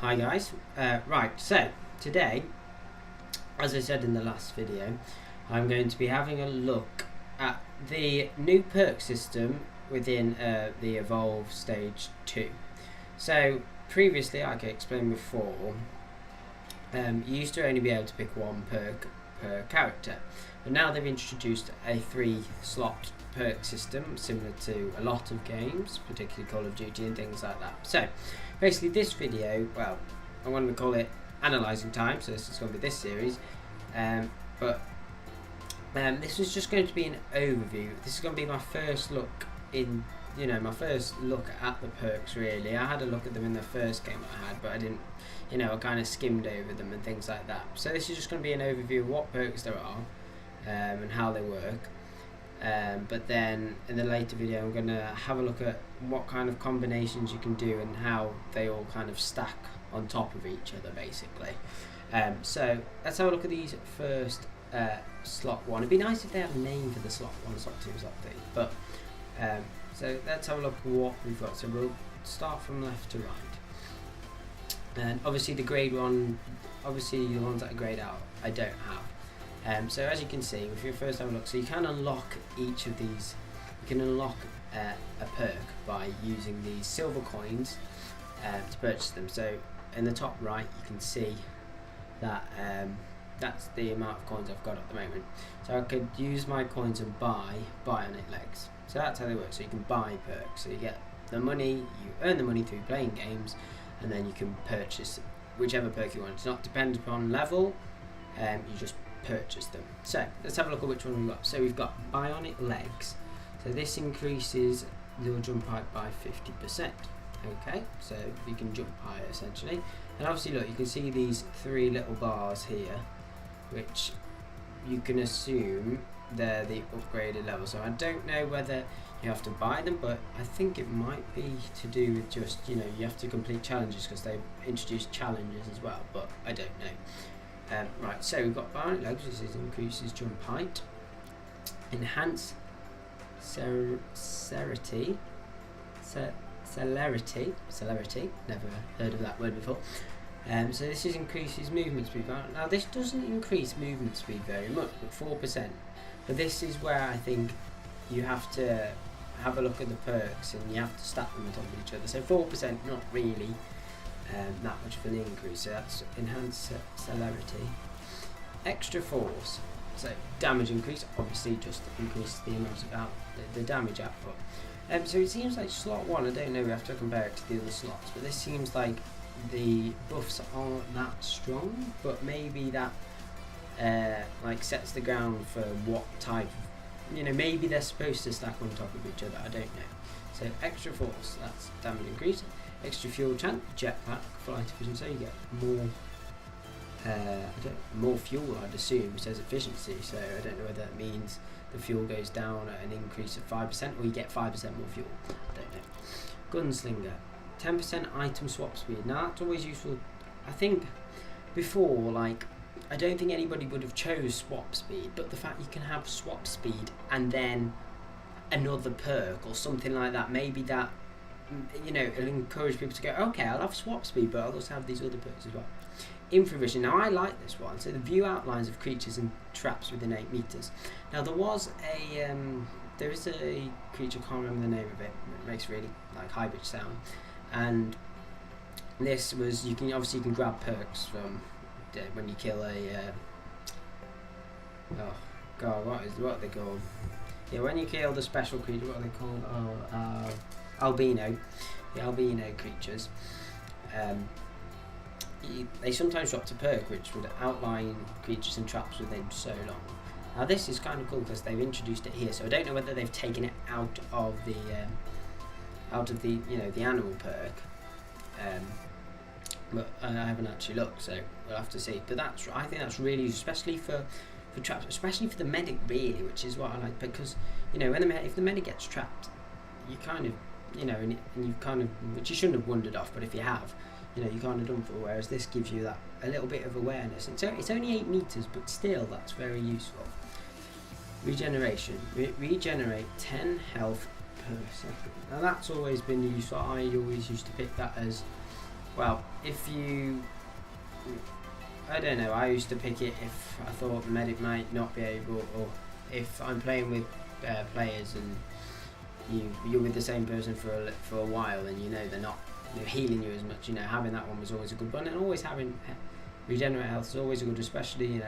Hi guys, right, so today, as I said in the last video, I'm going to be having a look at the new perk system within the Evolve Stage 2. So previously, like I explained before, you used to only be able to pick one perk per character, but now they've introduced a 3-slot perk system similar to a lot of games, particularly Call of Duty and things like that. So basically this video, well, I want to call it analysing time, so this is going to be this series, but this is just going to be an overview. This is going to be my first look in, my first look at the perks really. I had a look at them in the first game I had, but I didn't, I kind of skimmed over them and things like that. So this is just going to be an overview of what perks there are and how they work. But then in the later video I'm going to have a look at what kind of combinations you can do and how they all kind of stack on top of each other basically. So let's have a look at these first. Slot 1. It'd be nice if they had a name for the slot 1, slot 2, slot 3, but so let's have a look at what we've got. So we'll start from left to right, and obviously the grade 1, obviously the ones that are grayed out I don't have. So as you can see, if you first have a look, so you can unlock each of these. You can unlock a perk by using these silver coins to purchase them. So in the top right you can see that that's the amount of coins I've got at the moment. So I could use my coins and buy bionic legs. So that's how they work. So you can buy perks. So you get the money, you earn the money through playing games, and then you can purchase whichever perk you want. It's not dependent upon level, you just purchase them. So let's have a look at which one we've got. So we've got bionic legs. So this increases your jump height by 50%. Okay, so you can jump higher essentially. And obviously look, you can see these 3 little bars here, which you can assume they're the upgraded level. So I don't know whether you have to buy them, but I think it might be to do with just, you have to complete challenges because they've introduced challenges as well, but I don't know. Right, so we've got bionic legs, which increases jump height, enhance celerity, never heard of that word before. So this increases movement speed. Now this doesn't increase movement speed very much, but 4%. But this is where I think you have to have a look at the perks and you have to stack them on top of each other. So 4%, not really that much of an increase. So that's enhanced celerity. Extra force. So damage increase, obviously just increases the amount of the damage output. So it seems like slot 1, I don't know, we have to compare it to the other slots, but this seems like the buffs aren't that strong, but maybe that like sets the ground for what type of, maybe they're supposed to stack on top of each other, I don't know. So extra force, that's damage increase. Extra fuel tank, jetpack, flight efficiency, so you get more fuel, I'd assume. It says efficiency, so I don't know whether that means the fuel goes down at an increase of 5% or you get 5% more fuel, I don't know. Gunslinger, 10% item swap speed. Now that's always useful. I think before, like, I don't think anybody would have chose swap speed, but the fact you can have swap speed and then another perk or something like that, maybe that, it'll encourage people to go, okay, I'll have swap speed, but I'll also have these other perks as well. Infravision. Now I like this one. So the view outlines of creatures and traps within 8 meters. Now there was a there is a creature, I can't remember the name of it. It makes really like high pitched sound. And this was, you can grab perks from when you kill a oh god, what are they called? Yeah, when you kill the special creature, what are they called? Albino. The albino creatures. They sometimes dropped a perk which would outline creatures and traps within so long. Now this is kind of cool because they've introduced it here, so I don't know whether they've taken it out of the the animal perk, but I haven't actually looked, so we'll have to see. But I think that's really useful, especially for traps, especially for the medic really, which is what I like, because if the medic gets trapped, you kind of and you kind of, which you shouldn't have wandered off, but if you have, you're kind of done for, whereas this gives you that a little bit of awareness. And so it's only 8 meters, but still that's very useful. Regeneration. Regenerate 10 health per second. Now that's always been useful. I always used to pick that as well, if you, I don't know, I used to pick it if I thought the medic might not be able, or if I'm playing with players and you're with the same person for a while and you know they're not healing you as much, having that one was always a good one, and always having regenerate health is always a good, especially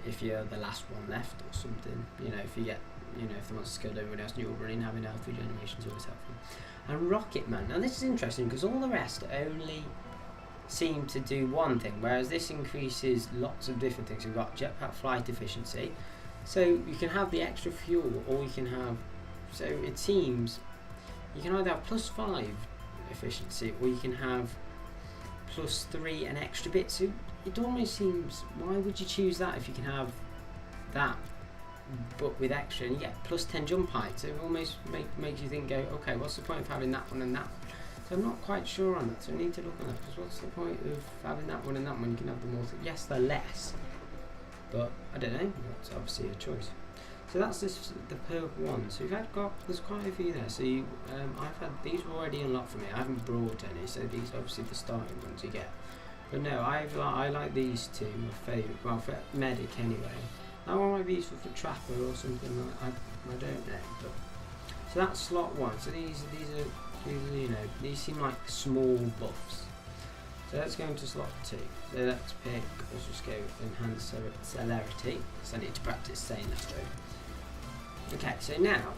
if you're the last one left or something. If you get if the monster's killed everyone else and you're running, having health regeneration is always helpful. And Rocket Man, now this is interesting because all the rest only seem to do one thing, whereas this increases lots of different things. We've got jetpack flight efficiency, so you can have the extra fuel, or you can have, so it seems you can either have +5 efficiency or you can have +3 an extra bit. So it almost seems, why would you choose that if you can have that but with extra and you get +10 jump height? So it almost makes you think, okay, what's the point of having that one and that one? So I'm not quite sure on that, so I need to look at that, because what's the point of having that one and that one? You can have them all. Yes, they're less, but I don't know, that's obviously a choice. So that's the perk one. So there's quite a few there. So I've had these already unlocked for me. I haven't brought any, so these are obviously the starting ones you get. But no, I like these two, my favourite. Well, for medic anyway. That one might be useful for trapper or something like I don't know. But so that's slot one. So these are these seem like small buffs. So let's go into slot 2. So let's pick. Let's just go enhance celerity. So I need to practice saying that though. Okay, so now,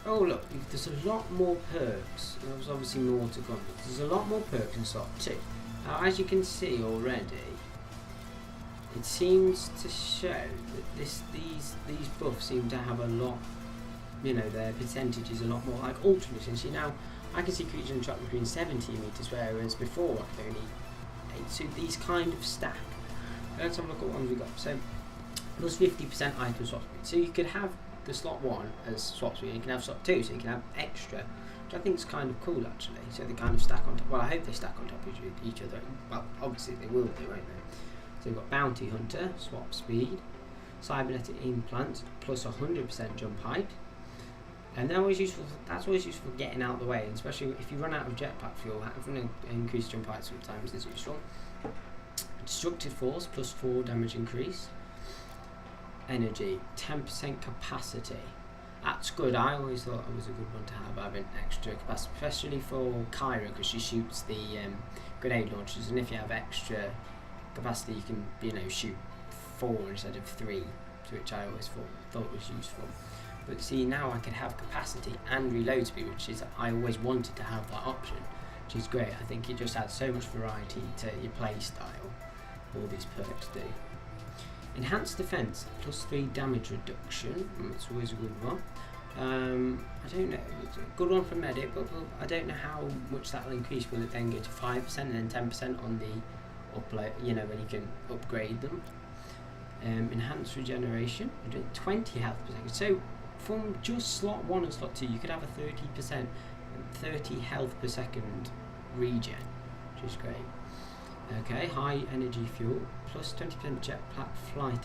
oh look, there's a lot more perks. There's obviously more to come. There's a lot more perks in slot 2. Now, as you can see already, it seems to show that these buffs seem to have a lot, their percentage is a lot more like ultra efficiency. Now, I can see creatures in track between 70 meters, whereas before I could only 8. So these kind of stack. Let's have a look at what ones we got. So plus 50% item swap speed. So you could have the slot 1 as swap speed, you can have slot 2, so you can have extra, which I think is kind of cool actually. So they kind of stack on top. Well, I hope they stack on top of each other. Well, obviously they will do, won't they? So we've got Bounty Hunter, swap speed, cybernetic implant, plus 100% jump height. And that's always useful for getting out of the way, and especially if you run out of jetpack fuel, having an increased jump height sometimes is useful. Destructive force, +4 damage increase. Energy, 10% capacity. That's good. I always thought it was a good one to have, having extra capacity, especially for Kyra, because she shoots the grenade launchers, and if you have extra capacity, you can shoot 4 instead of 3, which I always thought was useful. But see, now I can have capacity and reload speed, which is, I always wanted to have that option, which is great. I think it just adds so much variety to your play style. All these perks do. Enhanced defense, +3 damage reduction. That's always a good one. I don't know, it's a good one for medic, but I don't know how much that will increase. Will it then go to 5% and then 10% on the upload? When you can upgrade them. Enhanced regeneration, 20 health per second. So from just slot 1 and slot 2, you could have a 30 health per second regen, which is great. Okay, high energy fuel, plus 20% jetpack flight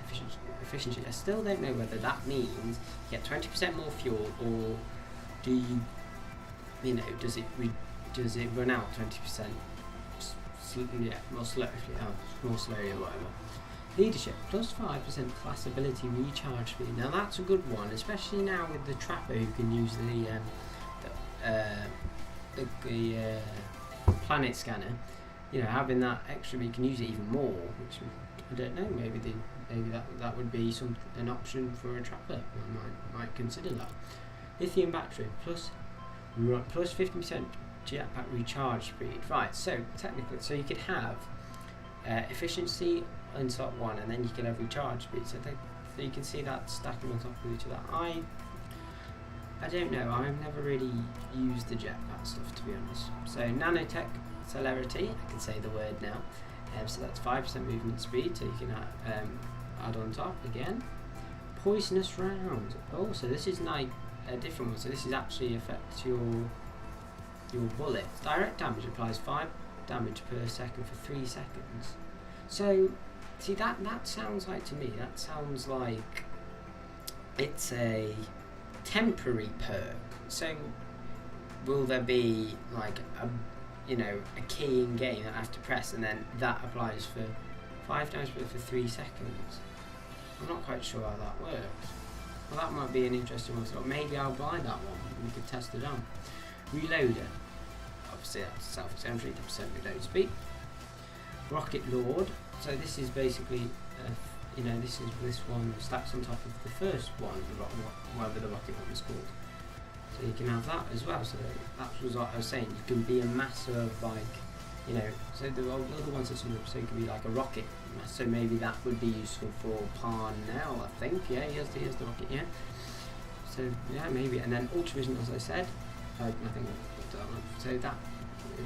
efficiency. I still don't know whether that means you get 20% more fuel, or do you, does it run out 20% more slowly or whatever. Leadership, plus 5% class ability recharge speed. Now that's a good one, especially now with the trapper who can use the planet scanner. Having that extra, you can use it even more, which I don't know. Maybe that would be an option for a trapper. I might consider that. Lithium battery plus 50% jetpack recharge speed. Right. So technically, you could have efficiency in slot 1, and then you can have recharge speed. So you can see that stacking on top of each other. I don't know. I've never really used the jetpack stuff, to be honest. So nanotech celerity, I can say the word now. So that's 5% movement speed, so you can add on top again. Poisonous round. Oh, so this is like a different one. So this is actually affects your bullets. Direct damage applies 5 damage per second for 3 seconds. So see, that sounds like, to me, that sounds like it's a temporary perk. So will there be like you know, a key in game that I have to press, and then that applies for 5 times but for 3 seconds. I'm not quite sure how that works. Well, that might be an interesting one. So maybe I'll buy that one. We could test it out. Reloader. Obviously that's self-explanatory. 10% reload speed. Rocket Lord. So this is basically, you know, this one stacks on top of the first one, whatever the rocket one was called. So you can have that as well. So that was what I was saying. You can be a masser of, like, you know, so the other ones are sort of, so it could be like a rocket. So maybe that would be useful for Parnell, I think. Yeah, here's the rocket, yeah. So yeah, maybe. And then Ultravision, as I said, I think I've done that. So that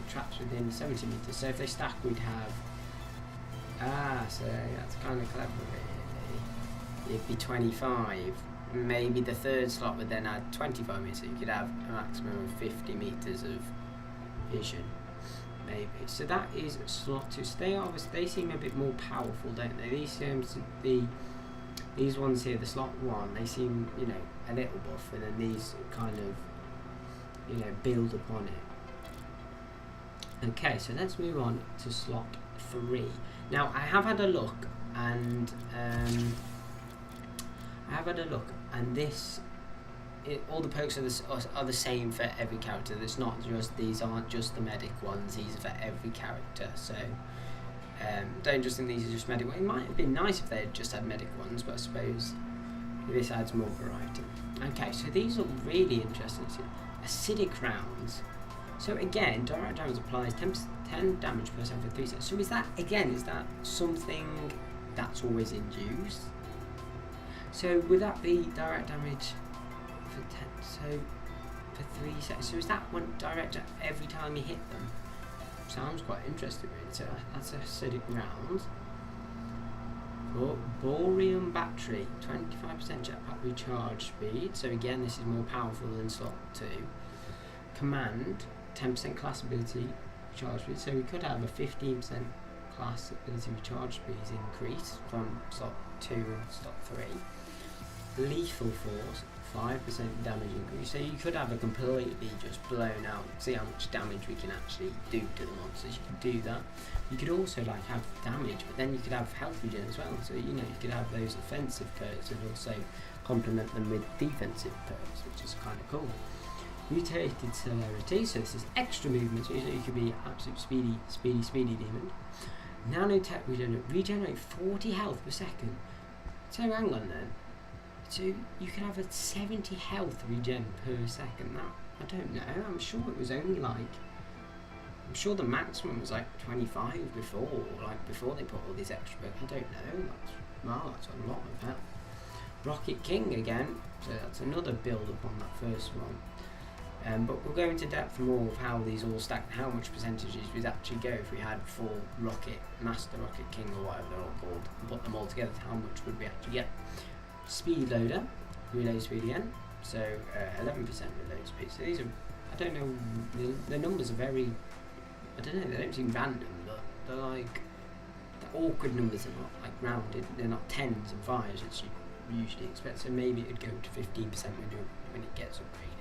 traps within 70 meters. So if they stack, we'd have, so that's kind of clever really. It'd be 25. Maybe the third slot would then add 25 meters. So you could have a maximum of 50 meters of vision. Maybe. So that is slot 2. So they seem a bit more powerful, don't they? These ones here, the slot 1, they seem, you know, a little buff, and then these kind of, you know, build upon it. Okay, so let's move on to slot 3. Now I have had a look, and this. All the perks are the same for every character. It's not just, these aren't just the medic ones, these are for every character. So don't just think these are just medic ones. It might have been nice if they had just had medic ones, but I suppose this adds more variety. Okay, so these look really interesting. Acidic rounds. So again, direct damage applies 10 damage per second for 3 seconds. So is that something that's always in use? So would that be direct damage for 10, so for 3 seconds? So is that one direct every time you hit them? Sounds quite interesting really. So that's acidic round. Borium battery, 25% jetpack recharge speed. So again, this is more powerful than slot 2. Command, 10% class ability recharge speed. So we could have a 15% class ability recharge speed increase from slot 2 and slot 3. Lethal force, 5% damage increase. So you could have a completely just blown out, see how much damage we can actually do to the monsters. You can do that. You could also like have damage, but then you could have health regen as well. So you know, you could have those offensive perks and also complement them with defensive perks, which is kind of cool. Mutated celerity, so this is extra movement, so you could be absolute speedy demon. Nanotech regenerate 40 health per second. So hang on then. So you can have a 70 health regen per second. That, I don't know. I'm sure it was only like, I'm sure the maximum was like 25 before they put all these extra. But I don't know. That's a lot of health. Rocket King again. So that's another build upon that first one. But we'll go into depth more of how these all stack, how much percentages we'd actually go if we had full Rocket Master, Rocket King, or whatever they're all called, and put them all together. How much would we actually get? Speed loader, reload speed again, so 11% reload speed. So these are, I don't know, the numbers are very, I don't know, they don't seem random, but they're like, the awkward numbers are not like rounded, they're not 10s and 5s as you usually expect, so maybe it would go to 15% when it gets upgraded.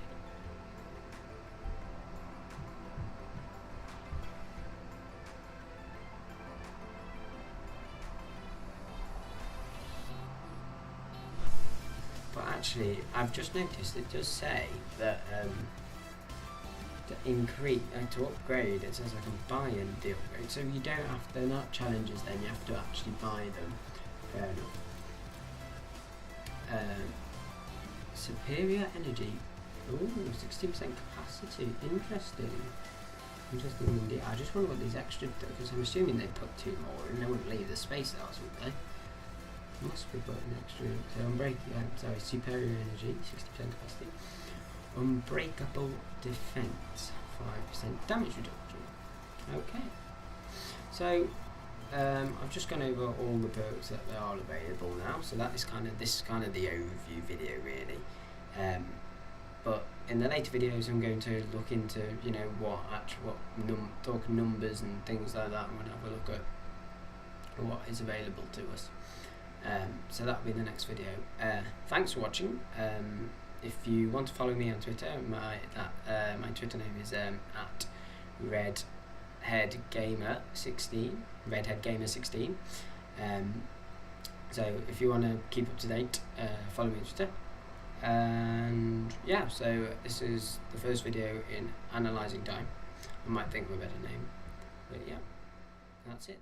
Actually, I've just noticed it does say that to upgrade, it says I can buy and the upgrade. So you don't have, they're not challenges then, you have to actually buy them. Fair enough. Superior energy. Ooh, 16% capacity. Interesting indeed. I just wonder what these extra, because I'm assuming they put 2 more and they wouldn't leave the space out, would they? Must be putting extra. So superior energy, 60% capacity. Unbreakable defense, 5% damage reduction. Okay. So I've just gone over all the perks that are available now. So that is this is kind of the overview video really. But in the later videos, I'm going to look into talk numbers and things like that, and we'll have a look at what is available to us. So that'll be the next video. Thanks for watching. If you want to follow me on Twitter, my Twitter name is Redhead Gamer 16. Redhead Gamer 16. So if you want to keep up to date, follow me on Twitter. And yeah, so this is the first video in analysing time. I might think of a better name, but yeah, that's it.